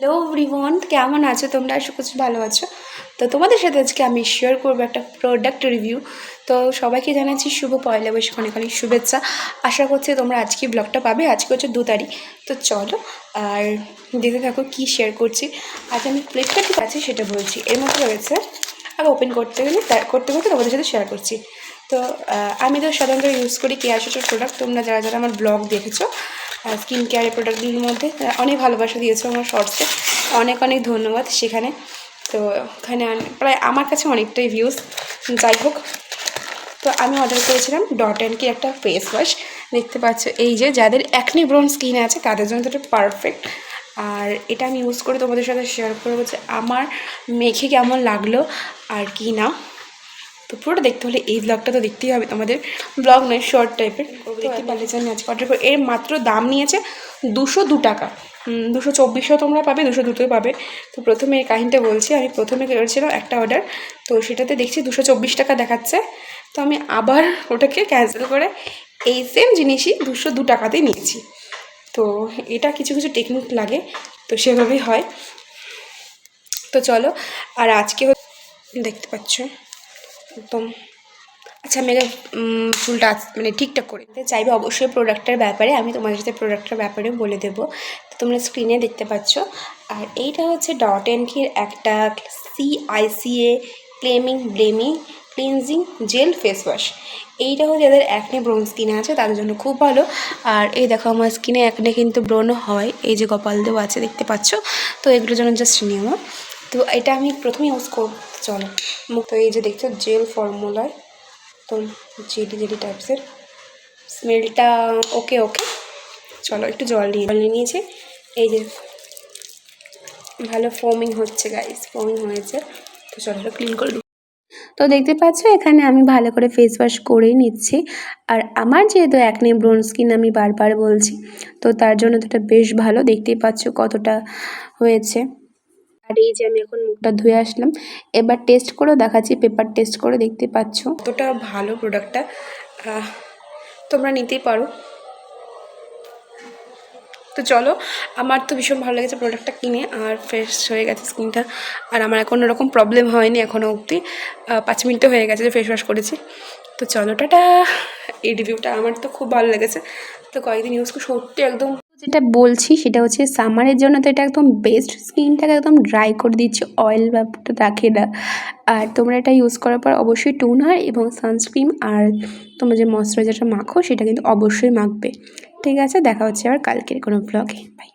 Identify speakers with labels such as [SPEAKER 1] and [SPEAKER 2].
[SPEAKER 1] Hello everyone, কেমন আছো তোমরা? আশা করছি ভালো আছো। তো তোমাদের সাথে আজকে আমি শেয়ার করবো একটা প্রোডাক্ট রিভিউ। তো সবাইকে জানাচ্ছি শুভ পয়লা বৈশাখ, অনেক অনেক শুভেচ্ছা। আশা করছি তোমরা আজকে ব্লগটা পাবে। আজকে হচ্ছে 2 তারিখ। তো চলো আর দেখতে থাকো কী শেয়ার করছি। আজ আমি প্লেটটা ঠিক আছে সেটা বলছি। এর মধ্যে রয়েছে, আর ওপেন করতে করতে তোমাদের সাথে শেয়ার করছি। তো আমি তো সাধারণত ইউজ করি কেয়ারশেটের প্রোডাক্ট। তোমরা যারা যারা আমার ব্লগ দেখেছো স্কিন কেয়ারের প্রোডাক্টগুলির মধ্যে অনেক ভালোবাসা দিয়েছো আমার শর্টসে, অনেক অনেক ধন্যবাদ সেখানে। তো ওখানে প্রায় আমার কাছে অনেকটাই ভিউজ। যাই হোক, তো আমি অর্ডার করেছিলাম ডট অ্যান্ড কি একটা ফেস ওয়াশ। দেখতে পাচ্ছ, এই যে যাদের অ্যাকনি ব্রোন স্কিন আছে তাদের জন্য তো এটা পারফেক্ট। আর এটা আমি ইউজ করে তোমাদের সাথে শেয়ার করবো যে আমার মেখে কেমন লাগলো আর কি না। তো পুরোটা দেখতে হলে এই ব্লগটা তো দেখতেই হবে তোমাদের। ব্লগ নয়, শর্ট টাইপের দেখতে পারলে যে আমি আজকে অর্ডার করে। এর মাত্র দাম নিয়েছে 202 টাকা। 224 তোমরা পাবে, 202 পাবে। তো প্রথমে এই কাহিনিটা বলছি, আমি প্রথমে করেছিলাম একটা অর্ডার, তো সেটাতে দেখছি 224 টাকা দেখাচ্ছে। তো আমি আবার ওটাকে ক্যান্সেল করে এই সেম জিনিসই 202 টাকাতেই নিয়েছি। তো এটা কিছু কিছু টেকনিক লাগে, তো সেভাবেই হয়। তো চলো, আর আজকে দেখতে পাচ্ছ একদম। আচ্ছা, আমি আগে ফুলটা মানে ঠিকঠাক করে দিতে চাইবে অবশ্যই প্রোডাক্টের ব্যাপারে। আমি তোমাদের সাথে প্রোডাক্টের ব্যাপারে বলে দেবো। তো তোমরা স্ক্রিনে দেখতে পাচ্ছ। আর এইটা হচ্ছে ডট অ্যান্ড কির একটা CICA blaming cleansing jail face wash. এইটা হচ্ছে যাদের অ্যাকনে ব্রোন স্কিনে আছে তাদের জন্য খুব ভালো। আর এই দেখো, আমার স্কিনে অ্যাকনে কিন্তু ব্রোন হয়, এই যে কপাল দেওয়া আছে দেখতে পাচ্ছ। তো এগুলোর জন্য জাস্ট নিয়ম। তো এটা আমি প্রথমে ইউজ করব। চলো, তো এই যে দেখছো জেল ফর্মুলায় তো জেলি টাইপসের স্মেলটা ওকে। চলো একটু জল নিয়ে নিয়েছি। এই যে ভালো ফোমিং হচ্ছে গাইস, ফোমিং হয়েছে। তো চলো ক্লিন করে দিই। তো দেখতে পাচ্ছ এখানে আমি ভালো করে ফেস ওয়াশ করেই নিচ্ছি। আর আমার যেহেতু অ্যাকনে ব্রোন স্কিন আমি বারবার বলছি, তো তার জন্য তো এটা বেশ ভালো। দেখতেই পাচ্ছ কতটা হয়েছে। আর এই যে আমি এখন মুখটা ধুয়ে আসলাম, এবার টেস্ট করেও দেখাচ্ছি, পেপার টেস্ট করে। দেখতে পাচ্ছ কতটা ভালো প্রোডাক্টটা, তোমরা নিতেই পারো। তো চলো, আমার তো ভীষণ ভালো লেগেছে প্রোডাক্টটা কিনে, আর ফ্রেশ হয়ে গেছে স্কিনটা। আর আমার কোনো রকম প্রবলেম হয়নি এখনও অবধি। 5 মিনিটও হয়ে গেছে যে ফেস ওয়াশ করেছি। তো চলো টাটা। এই রিভিউটা আমার তো খুব ভালো লেগেছে। তো কয়েকদিন ইউজ করে সত্যি একদম যেটা বলছি সেটা হচ্ছে সামারের জন্য তো এটা একদম বেস্ট। স্কিনটাকে একদম ড্রাই করে দিচ্ছে, অয়েল ব্যাপারটা রাখে না। আর তোমরা এটা ইউজ করার পর অবশ্যই টোনার এবং সানস্ক্রিন আর তোমরা যে ময়শ্চারাইজারটা মাখো সেটা কিন্তু অবশ্যই মাখবে। ঠিক আছে, দেখা হচ্ছে আবার কালকের কোনো ব্লগে। বাই।